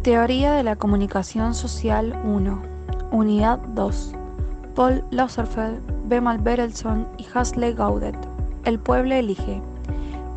Teoría de la comunicación social 1, Unidad 2, Paul Lazarsfeld, Bemal Berelson y Hasley Gaudet. El pueblo elige.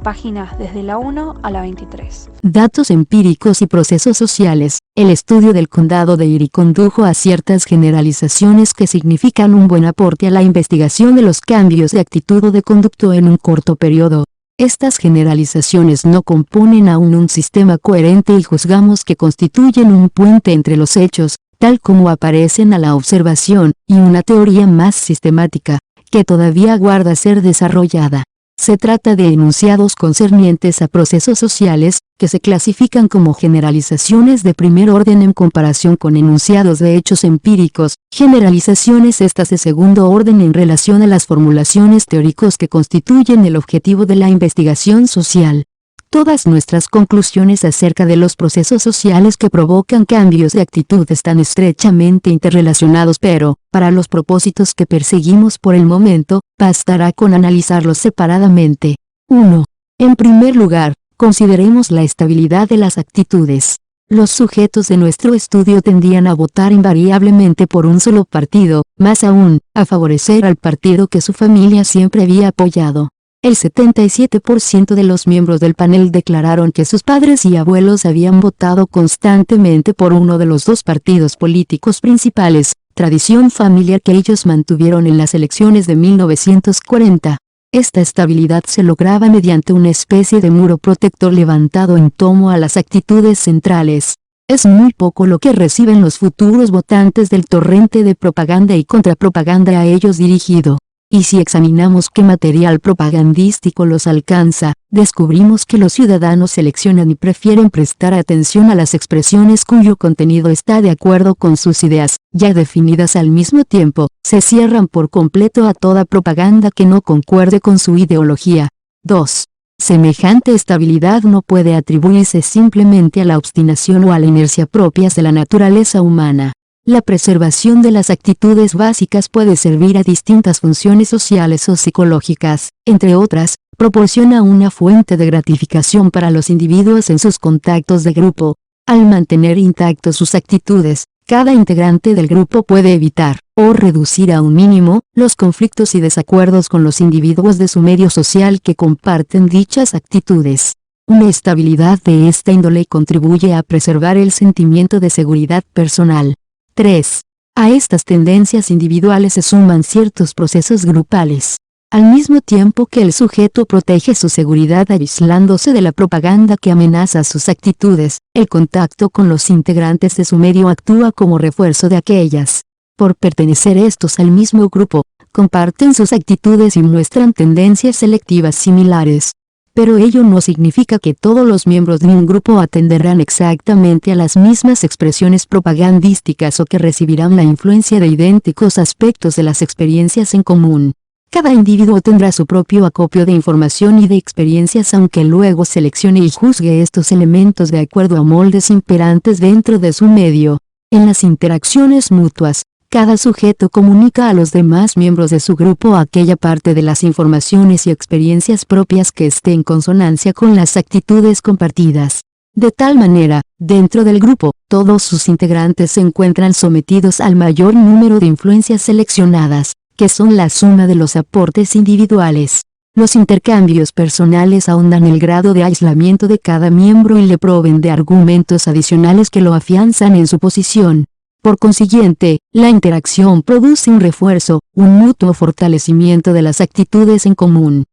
Páginas desde la 1 a la 23. Datos empíricos y procesos sociales. El estudio del condado de Erie condujo a ciertas generalizaciones que significan un buen aporte a la investigación de los cambios de actitud o de conducta en un corto periodo. Estas generalizaciones no componen aún un sistema coherente y juzgamos que constituyen un puente entre los hechos, tal como aparecen a la observación, y una teoría más sistemática, que todavía aguarda ser desarrollada. Se trata de enunciados concernientes a procesos sociales, que se clasifican como generalizaciones de primer orden en comparación con enunciados de hechos empíricos, generalizaciones estas de segundo orden en relación a las formulaciones teóricos que constituyen el objetivo de la investigación social. Todas nuestras conclusiones acerca de los procesos sociales que provocan cambios de actitud están estrechamente interrelacionados, pero, para los propósitos que perseguimos por el momento, bastará con analizarlos separadamente. 1. En primer lugar, consideremos la estabilidad de las actitudes. Los sujetos de nuestro estudio tendían a votar invariablemente por un solo partido, más aún, a favorecer al partido que su familia siempre había apoyado. El 77% de los miembros del panel declararon que sus padres y abuelos habían votado constantemente por uno de los dos partidos políticos principales, tradición familiar que ellos mantuvieron en las elecciones de 1940. Esta estabilidad se lograba mediante una especie de muro protector levantado en torno a las actitudes centrales. Es muy poco lo que reciben los futuros votantes del torrente de propaganda y contrapropaganda a ellos dirigido. Y si examinamos qué material propagandístico los alcanza, descubrimos que los ciudadanos seleccionan y prefieren prestar atención a las expresiones cuyo contenido está de acuerdo con sus ideas, ya definidas al mismo tiempo, se cierran por completo a toda propaganda que no concuerde con su ideología. 2. Semejante estabilidad no puede atribuirse simplemente a la obstinación o a la inercia propias de la naturaleza humana. La preservación de las actitudes básicas puede servir a distintas funciones sociales o psicológicas, entre otras, proporciona una fuente de gratificación para los individuos en sus contactos de grupo. Al mantener intactos sus actitudes, cada integrante del grupo puede evitar, o reducir a un mínimo, los conflictos y desacuerdos con los individuos de su medio social que comparten dichas actitudes. Una estabilidad de esta índole contribuye a preservar el sentimiento de seguridad personal. 3. A estas tendencias individuales se suman ciertos procesos grupales. Al mismo tiempo que el sujeto protege su seguridad aislándose de la propaganda que amenaza sus actitudes, el contacto con los integrantes de su medio actúa como refuerzo de aquellas. Por pertenecer estos al mismo grupo, comparten sus actitudes y muestran tendencias selectivas similares. Pero ello no significa que todos los miembros de un grupo atenderán exactamente a las mismas expresiones propagandísticas o que recibirán la influencia de idénticos aspectos de las experiencias en común. Cada individuo tendrá su propio acopio de información y de experiencias, aunque luego seleccione y juzgue estos elementos de acuerdo a moldes imperantes dentro de su medio. En las interacciones mutuas, cada sujeto comunica a los demás miembros de su grupo aquella parte de las informaciones y experiencias propias que esté en consonancia con las actitudes compartidas. De tal manera, dentro del grupo, todos sus integrantes se encuentran sometidos al mayor número de influencias seleccionadas, que son la suma de los aportes individuales. Los intercambios personales ahondan el grado de aislamiento de cada miembro y le proveen de argumentos adicionales que lo afianzan en su posición. Por consiguiente, la interacción produce un refuerzo, un mutuo fortalecimiento de las actitudes en común.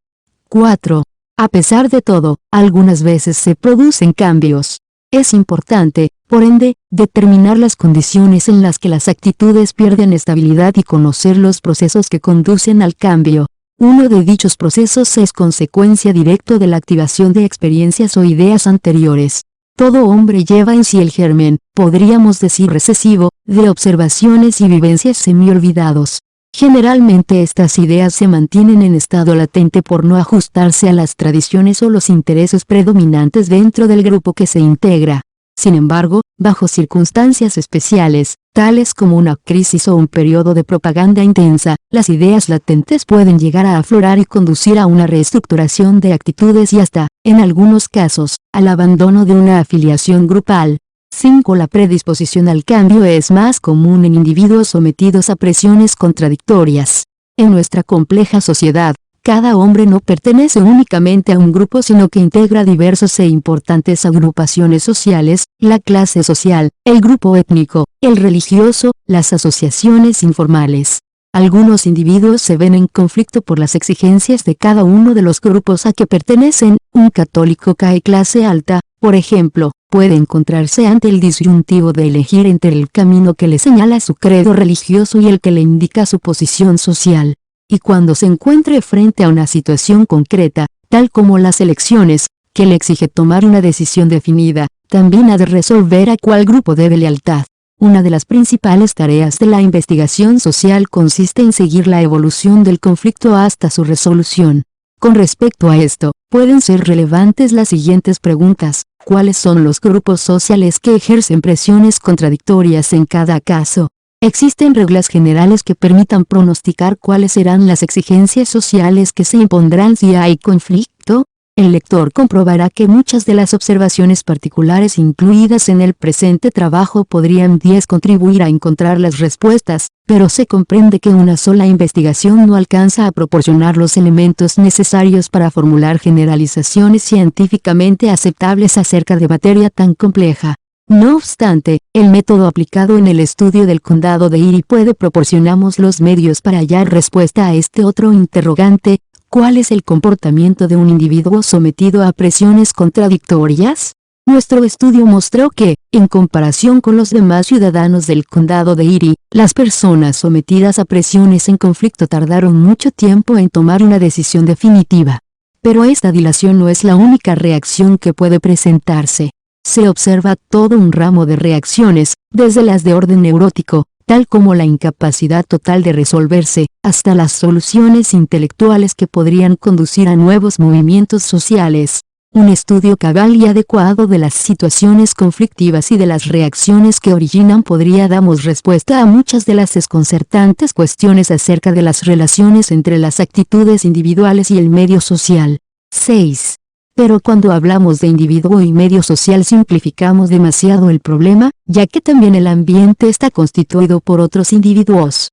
4. A pesar de todo, algunas veces se producen cambios. Es importante, por ende, determinar las condiciones en las que las actitudes pierden estabilidad y conocer los procesos que conducen al cambio. Uno de dichos procesos es consecuencia directa de la activación de experiencias o ideas anteriores. Todo hombre lleva en sí el germen, podríamos decir recesivo, de observaciones y vivencias semi-olvidados. Generalmente estas ideas se mantienen en estado latente por no ajustarse a las tradiciones o los intereses predominantes dentro del grupo que se integra. Sin embargo, bajo circunstancias especiales, tales como una crisis o un periodo de propaganda intensa, las ideas latentes pueden llegar a aflorar y conducir a una reestructuración de actitudes y hasta, en algunos casos, al abandono de una afiliación grupal. 5. La predisposición al cambio es más común en individuos sometidos a presiones contradictorias. En nuestra compleja sociedad, cada hombre no pertenece únicamente a un grupo sino que integra diversas e importantes agrupaciones sociales, la clase social, el grupo étnico, el religioso, las asociaciones informales. Algunos individuos se ven en conflicto por las exigencias de cada uno de los grupos a que pertenecen. Un católico cae clase alta, por ejemplo, puede encontrarse ante el disyuntivo de elegir entre el camino que le señala su credo religioso y el que le indica su posición social. Y cuando se encuentre frente a una situación concreta, tal como las elecciones, que le exige tomar una decisión definida, también ha de resolver a cuál grupo debe lealtad. Una de las principales tareas de la investigación social consiste en seguir la evolución del conflicto hasta su resolución. Con respecto a esto, pueden ser relevantes las siguientes preguntas: ¿cuáles son los grupos sociales que ejercen presiones contradictorias en cada caso? ¿Existen reglas generales que permitan pronosticar cuáles serán las exigencias sociales que se impondrán si hay conflicto? El lector comprobará que muchas de las observaciones particulares incluidas en el presente trabajo podrían contribuir a encontrar las respuestas, pero se comprende que una sola investigación no alcanza a proporcionar los elementos necesarios para formular generalizaciones científicamente aceptables acerca de materia tan compleja. No obstante, el método aplicado en el estudio del condado de Erie puede proporcionarnos los medios para hallar respuesta a este otro interrogante: ¿cuál es el comportamiento de un individuo sometido a presiones contradictorias? Nuestro estudio mostró que, en comparación con los demás ciudadanos del condado de Erie, las personas sometidas a presiones en conflicto tardaron mucho tiempo en tomar una decisión definitiva. Pero esta dilación no es la única reacción que puede presentarse. Se observa todo un ramo de reacciones, desde las de orden neurótico, tal como la incapacidad total de resolverse, hasta las soluciones intelectuales que podrían conducir a nuevos movimientos sociales. Un estudio cabal y adecuado de las situaciones conflictivas y de las reacciones que originan podría darnos respuesta a muchas de las desconcertantes cuestiones acerca de las relaciones entre las actitudes individuales y el medio social. 6. Pero cuando hablamos de individuo y medio social simplificamos demasiado el problema, ya que también el ambiente está constituido por otros individuos.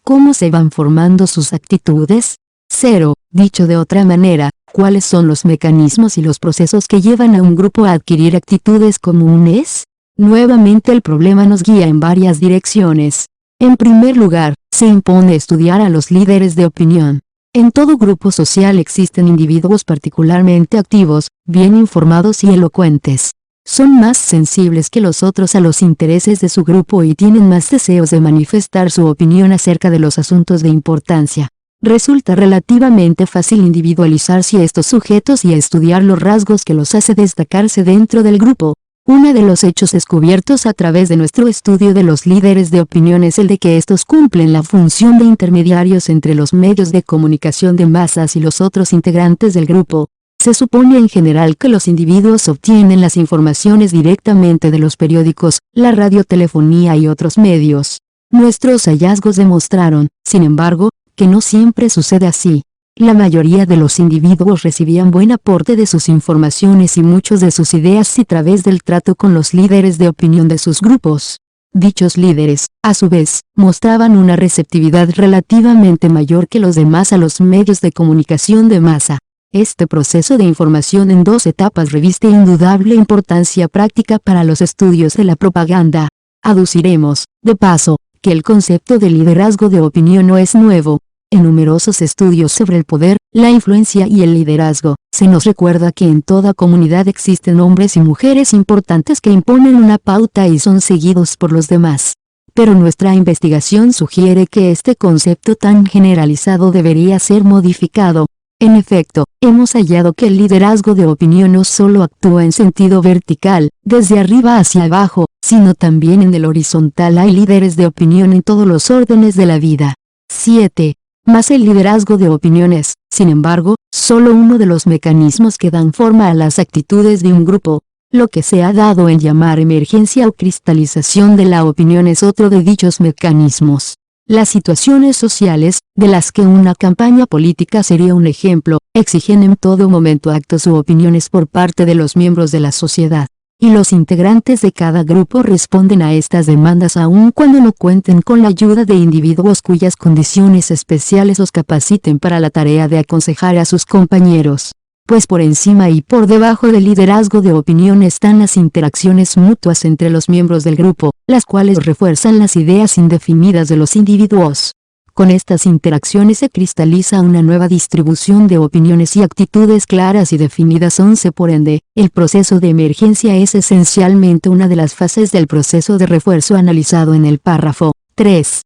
¿Cómo se van formando sus actitudes? 0. Dicho de otra manera, ¿cuáles son los mecanismos y los procesos que llevan a un grupo a adquirir actitudes comunes? Nuevamente el problema nos guía en varias direcciones. En primer lugar, se impone estudiar a los líderes de opinión. En todo grupo social existen individuos particularmente activos, bien informados y elocuentes. Son más sensibles que los otros a los intereses de su grupo y tienen más deseos de manifestar su opinión acerca de los asuntos de importancia. Resulta relativamente fácil individualizarse a estos sujetos y estudiar los rasgos que los hace destacarse dentro del grupo. Uno de los hechos descubiertos a través de nuestro estudio de los líderes de opinión es el de que estos cumplen la función de intermediarios entre los medios de comunicación de masas y los otros integrantes del grupo. Se supone en general que los individuos obtienen las informaciones directamente de los periódicos, la radiotelefonía y otros medios. Nuestros hallazgos demostraron, sin embargo, que no siempre sucede así. La mayoría de los individuos recibían buen aporte de sus informaciones y muchos de sus ideas a través del trato con los líderes de opinión de sus grupos. Dichos líderes, a su vez, mostraban una receptividad relativamente mayor que los demás a los medios de comunicación de masa. Este proceso de información en dos etapas reviste indudable importancia práctica para los estudios de la propaganda. Aduciremos, de paso, que el concepto de liderazgo de opinión no es nuevo. En numerosos estudios sobre el poder, la influencia y el liderazgo, se nos recuerda que en toda comunidad existen hombres y mujeres importantes que imponen una pauta y son seguidos por los demás. Pero nuestra investigación sugiere que este concepto tan generalizado debería ser modificado. En efecto, hemos hallado que el liderazgo de opinión no solo actúa en sentido vertical, desde arriba hacia abajo, sino también en el horizontal. Hay líderes de opinión en todos los órdenes de la vida. 7. Mas el liderazgo de opinión es, sin embargo, solo uno de los mecanismos que dan forma a las actitudes de un grupo. Lo que se ha dado en llamar emergencia o cristalización de la opinión es otro de dichos mecanismos. Las situaciones sociales, de las que una campaña política sería un ejemplo, exigen en todo momento actos u opiniones por parte de los miembros de la sociedad. y los integrantes de cada grupo responden a estas demandas aun cuando no cuenten con la ayuda de individuos cuyas condiciones especiales los capaciten para la tarea de aconsejar a sus compañeros. Pues por encima y por debajo del liderazgo de opinión están las interacciones mutuas entre los miembros del grupo, las cuales refuerzan las ideas indefinidas de los individuos. Con estas interacciones se cristaliza una nueva distribución de opiniones y actitudes claras y definidas. 11. Por ende, el proceso de emergencia es esencialmente una de las fases del proceso de refuerzo analizado en el párrafo 3.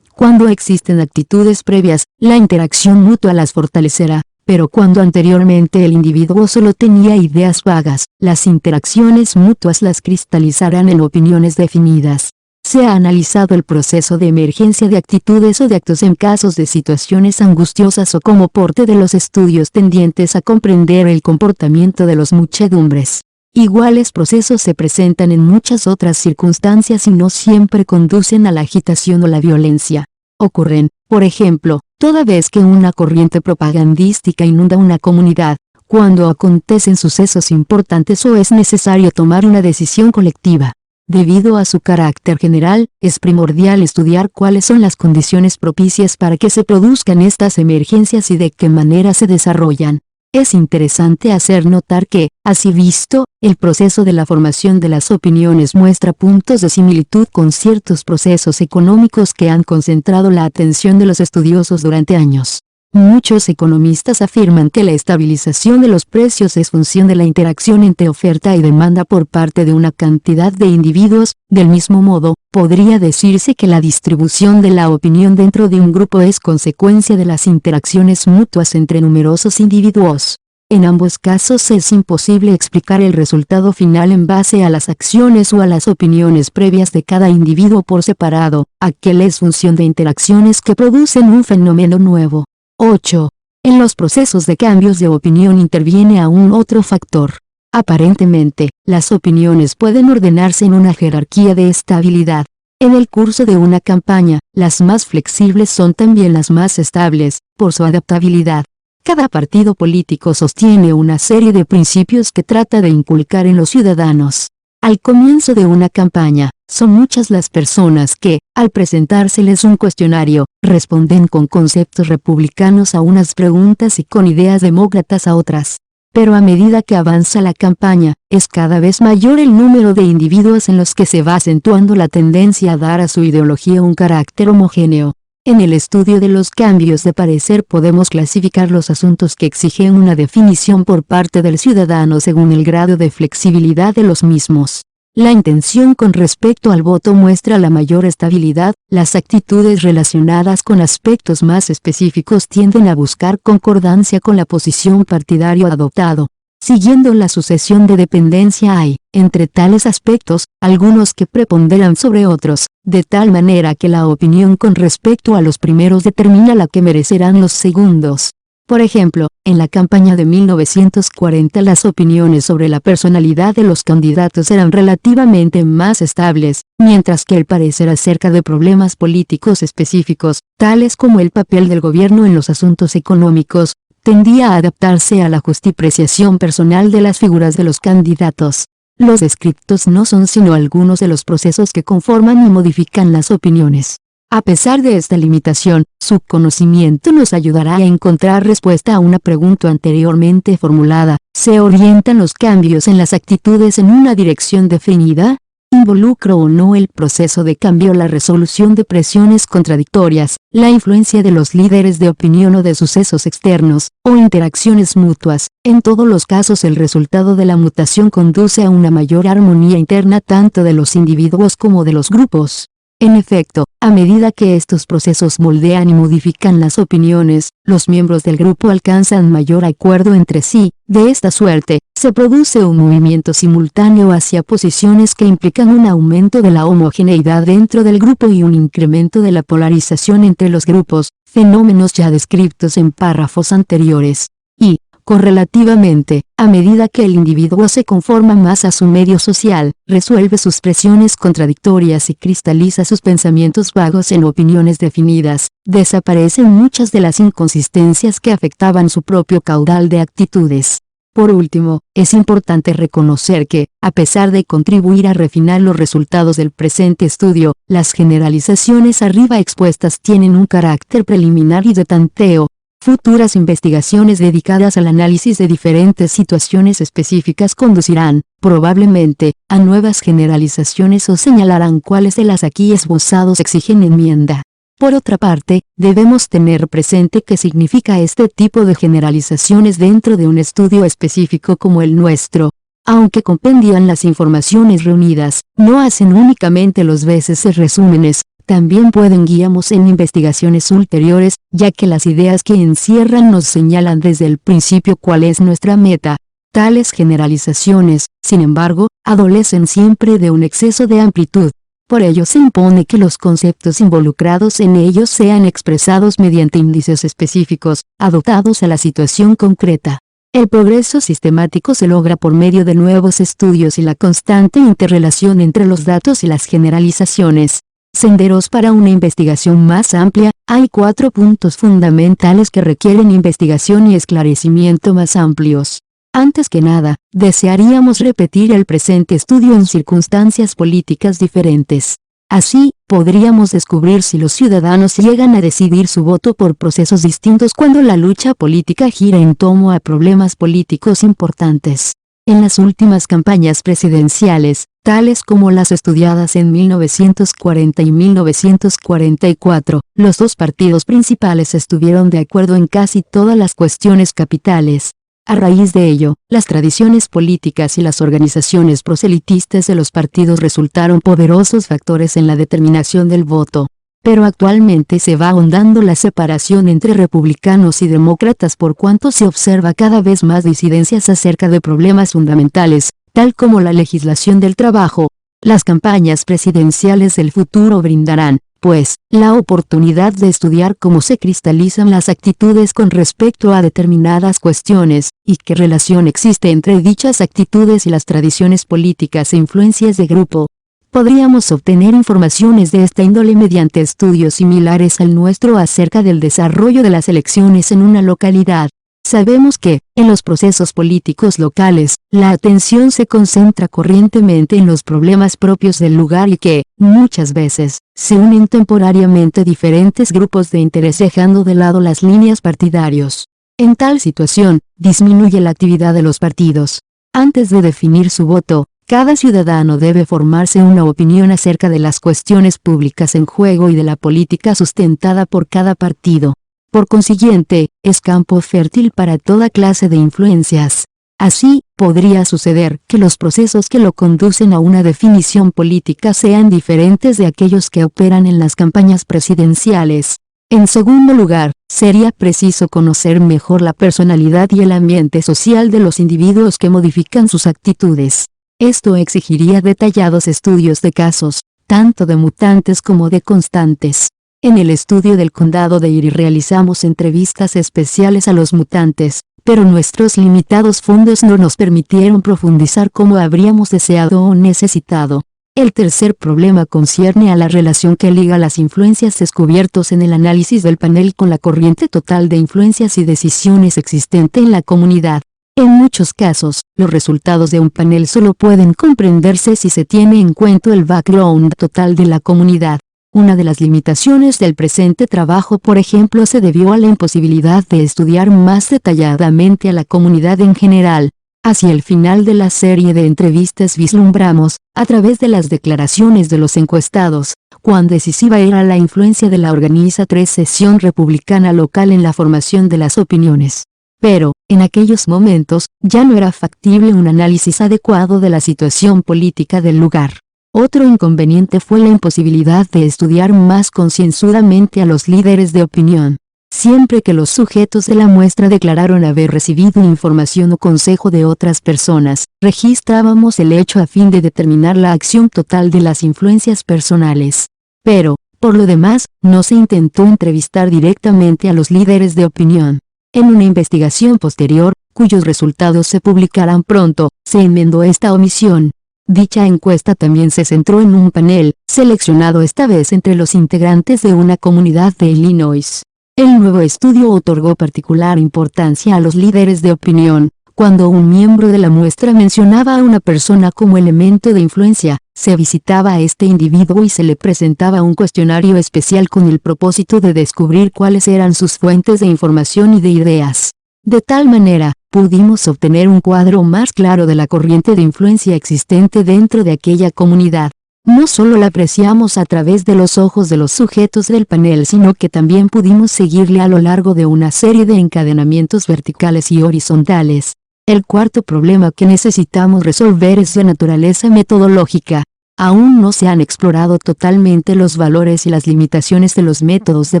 Cuando existen actitudes previas, la interacción mutua las fortalecerá. Pero cuando anteriormente el individuo solo tenía ideas vagas, las interacciones mutuas las cristalizarán en opiniones definidas. Se ha analizado el proceso de emergencia de actitudes o de actos en casos de situaciones angustiosas o como parte de los estudios tendientes a comprender el comportamiento de las muchedumbres. Iguales procesos se presentan en muchas otras circunstancias y no siempre conducen a la agitación o la violencia. Ocurren, por ejemplo, toda vez que una corriente propagandística inunda una comunidad, cuando acontecen sucesos importantes o es necesario tomar una decisión colectiva. Debido a su carácter general, es primordial estudiar cuáles son las condiciones propicias para que se produzcan estas emergencias y de qué manera se desarrollan. Es interesante hacer notar que, así visto, el proceso de la formación de las opiniones muestra puntos de similitud con ciertos procesos económicos que han concentrado la atención de los estudiosos durante años. Muchos economistas afirman que la estabilización de los precios es función de la interacción entre oferta y demanda por parte de una cantidad de individuos. Del mismo modo, podría decirse que la distribución de la opinión dentro de un grupo es consecuencia de las interacciones mutuas entre numerosos individuos. En ambos casos es imposible explicar el resultado final en base a las acciones o a las opiniones previas de cada individuo por separado. Aquel es función de interacciones que producen un fenómeno nuevo. 8. En los procesos de cambios de opinión interviene aún otro factor. Aparentemente, las opiniones pueden ordenarse en una jerarquía de estabilidad. En el curso de una campaña, las más flexibles son también las más estables, por su adaptabilidad. Cada partido político sostiene una serie de principios que trata de inculcar en los ciudadanos. Al comienzo de una campaña, son muchas las personas que, al presentárseles un cuestionario, responden con conceptos republicanos a unas preguntas y con ideas demócratas a otras. Pero a medida que avanza la campaña, es cada vez mayor el número de individuos en los que se va acentuando la tendencia a dar a su ideología un carácter homogéneo. En el estudio de los cambios de parecer podemos clasificar los asuntos que exigen una definición por parte del ciudadano según el grado de flexibilidad de los mismos. La intención con respecto al voto muestra la mayor estabilidad, las actitudes relacionadas con aspectos más específicos tienden a buscar concordancia con la posición partidaria adoptado. Siguiendo la sucesión de dependencia hay, entre tales aspectos, algunos que preponderan sobre otros, de tal manera que la opinión con respecto a los primeros determina la que merecerán los segundos. Por ejemplo, en la campaña de 1940 las opiniones sobre la personalidad de los candidatos eran relativamente más estables, mientras que el parecer acerca de problemas políticos específicos, tales como el papel del gobierno en los asuntos económicos, tendía a adaptarse a la justipreciación personal de las figuras de los candidatos. Los descriptos no son sino algunos de los procesos que conforman y modifican las opiniones. A pesar de esta limitación, su conocimiento nos ayudará a encontrar respuesta a una pregunta anteriormente formulada: ¿se orientan los cambios en las actitudes en una dirección definida? ¿Involucra o no el proceso de cambio la resolución de presiones contradictorias, la influencia de los líderes de opinión o de sucesos externos, o interacciones mutuas? En todos los casos el resultado de la mutación conduce a una mayor armonía interna tanto de los individuos como de los grupos. En efecto, a medida que estos procesos moldean y modifican las opiniones, los miembros del grupo alcanzan mayor acuerdo entre sí. De esta suerte, se produce un movimiento simultáneo hacia posiciones que implican un aumento de la homogeneidad dentro del grupo y un incremento de la polarización entre los grupos, fenómenos ya descritos en párrafos anteriores. Y, correlativamente, a medida que el individuo se conforma más a su medio social, resuelve sus presiones contradictorias y cristaliza sus pensamientos vagos en opiniones definidas, desaparecen muchas de las inconsistencias que afectaban su propio caudal de actitudes. Por último, es importante reconocer que, a pesar de contribuir a refinar los resultados del presente estudio, las generalizaciones arriba expuestas tienen un carácter preliminar y de tanteo. Futuras investigaciones dedicadas al análisis de diferentes situaciones específicas conducirán, probablemente, a nuevas generalizaciones o señalarán cuáles de las aquí esbozados exigen enmienda. Por otra parte, debemos tener presente qué significa este tipo de generalizaciones dentro de un estudio específico como el nuestro. Aunque compendian las informaciones reunidas, no hacen únicamente los veces resúmenes, también pueden guiarnos en investigaciones ulteriores, ya que las ideas que encierran nos señalan desde el principio cuál es nuestra meta. Tales generalizaciones, sin embargo, adolecen siempre de un exceso de amplitud. Por ello se impone que los conceptos involucrados en ellos sean expresados mediante índices específicos, adaptados a la situación concreta. El progreso sistemático se logra por medio de nuevos estudios y la constante interrelación entre los datos y las generalizaciones. Senderos para una investigación más amplia. Hay 4 puntos fundamentales que requieren investigación y esclarecimiento más amplios. Antes que nada, desearíamos repetir el presente estudio en circunstancias políticas diferentes. Así, podríamos descubrir si los ciudadanos llegan a decidir su voto por procesos distintos cuando la lucha política gira en torno a problemas políticos importantes. En las últimas campañas presidenciales, tales como las estudiadas en 1940 y 1944, los dos partidos principales estuvieron de acuerdo en casi todas las cuestiones capitales. A raíz de ello, las tradiciones políticas y las organizaciones proselitistas de los partidos resultaron poderosos factores en la determinación del voto. Pero actualmente se va ahondando la separación entre republicanos y demócratas por cuanto se observa cada vez más disidencias acerca de problemas fundamentales, tal como la legislación del trabajo. Las campañas presidenciales del futuro brindarán, pues, la oportunidad de estudiar cómo se cristalizan las actitudes con respecto a determinadas cuestiones, y qué relación existe entre dichas actitudes y las tradiciones políticas e influencias de grupo. Podríamos obtener informaciones de esta índole mediante estudios similares al nuestro acerca del desarrollo de las elecciones en una localidad. Sabemos que, en los procesos políticos locales, la atención se concentra corrientemente en los problemas propios del lugar y que, muchas veces, se unen temporariamente diferentes grupos de interés dejando de lado las líneas partidarios. En tal situación, disminuye la actividad de los partidos. Antes de definir su voto, cada ciudadano debe formarse una opinión acerca de las cuestiones públicas en juego y de la política sustentada por cada partido. Por consiguiente, es campo fértil para toda clase de influencias. Así, podría suceder que los procesos que lo conducen a una definición política sean diferentes de aquellos que operan en las campañas presidenciales. En segundo lugar, sería preciso conocer mejor la personalidad y el ambiente social de los individuos que modifican sus actitudes. Esto exigiría detallados estudios de casos, tanto de mutantes como de constantes. En el estudio del condado de Erie realizamos entrevistas especiales a los mutantes, pero nuestros limitados fondos no nos permitieron profundizar como habríamos deseado o necesitado. El tercer problema concierne a la relación que liga las influencias descubiertos en el análisis del panel con la corriente total de influencias y decisiones existente en la comunidad. En muchos casos, los resultados de un panel solo pueden comprenderse si se tiene en cuenta el background total de la comunidad. Una de las limitaciones del presente trabajo, por ejemplo, se debió a la imposibilidad de estudiar más detalladamente a la comunidad en general. Hacia el final de la serie de entrevistas vislumbramos, a través de las declaraciones de los encuestados, cuán decisiva era la influencia de la organización sección republicana local en la formación de las opiniones. Pero, en aquellos momentos, ya no era factible un análisis adecuado de la situación política del lugar. Otro inconveniente fue la imposibilidad de estudiar más concienzudamente a los líderes de opinión. Siempre que los sujetos de la muestra declararon haber recibido información o consejo de otras personas, registrábamos el hecho a fin de determinar la acción total de las influencias personales. Pero, por lo demás, no se intentó entrevistar directamente a los líderes de opinión. En una investigación posterior, cuyos resultados se publicarán pronto, se enmendó esta omisión. Dicha encuesta también se centró en un panel, seleccionado esta vez entre los integrantes de una comunidad de Illinois. El nuevo estudio otorgó particular importancia a los líderes de opinión, Cuando un miembro de la muestra mencionaba a una persona como elemento de influencia, se visitaba a este individuo y se le presentaba un cuestionario especial con el propósito de descubrir cuáles eran sus fuentes de información y de ideas. De tal manera, pudimos obtener un cuadro más claro de la corriente de influencia existente dentro de aquella comunidad. No solo la apreciamos a través de los ojos de los sujetos del panel, sino que también pudimos seguirle a lo largo de una serie de encadenamientos verticales y horizontales. El cuarto problema que necesitamos resolver es de naturaleza metodológica. Aún no se han explorado totalmente los valores y las limitaciones de los métodos de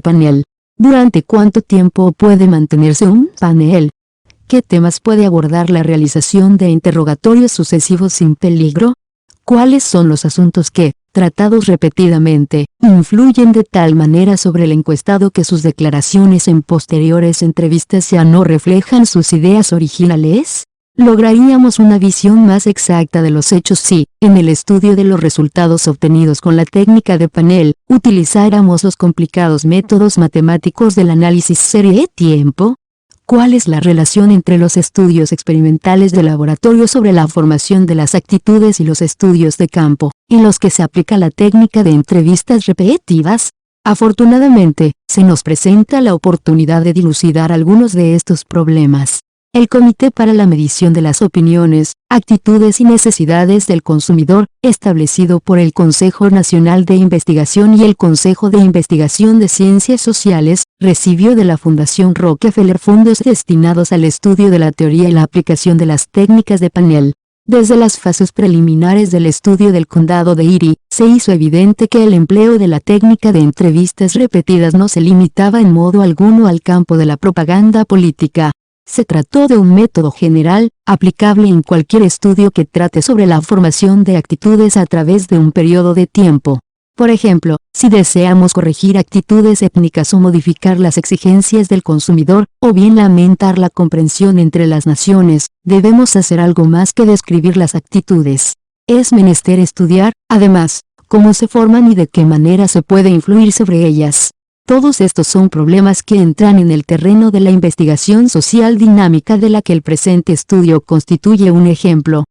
panel. ¿Durante cuánto tiempo puede mantenerse un panel? ¿Qué temas puede abordar la realización de interrogatorios sucesivos sin peligro? ¿Cuáles son los asuntos que, tratados repetidamente, influyen de tal manera sobre el encuestado que sus declaraciones en posteriores entrevistas ya no reflejan sus ideas originales? Lograríamos una visión más exacta de los hechos si, en el estudio de los resultados obtenidos con la técnica de panel, utilizáramos los complicados métodos matemáticos del análisis serie-tiempo. ¿Cuál es la relación entre los estudios experimentales de laboratorio sobre la formación de las actitudes y los estudios de campo, en los que se aplica la técnica de entrevistas repetitivas? Afortunadamente, se nos presenta la oportunidad de dilucidar algunos de estos problemas. El Comité para la Medición de las Opiniones, Actitudes y Necesidades del Consumidor, establecido por el Consejo Nacional de Investigación y el Consejo de Investigación de Ciencias Sociales, recibió de la Fundación Rockefeller fondos destinados al estudio de la teoría y la aplicación de las técnicas de panel. Desde las fases preliminares del estudio del condado de Erie, se hizo evidente que el empleo de la técnica de entrevistas repetidas no se limitaba en modo alguno al campo de la propaganda política. Se trató de un método general, aplicable en cualquier estudio que trate sobre la formación de actitudes a través de un periodo de tiempo. Por ejemplo, si deseamos corregir actitudes étnicas o modificar las exigencias del consumidor, o bien aumentar la comprensión entre las naciones, debemos hacer algo más que describir las actitudes. Es menester estudiar, además, cómo se forman y de qué manera se puede influir sobre ellas. Todos estos son problemas que entran en el terreno de la investigación social dinámica de la que el presente estudio constituye un ejemplo.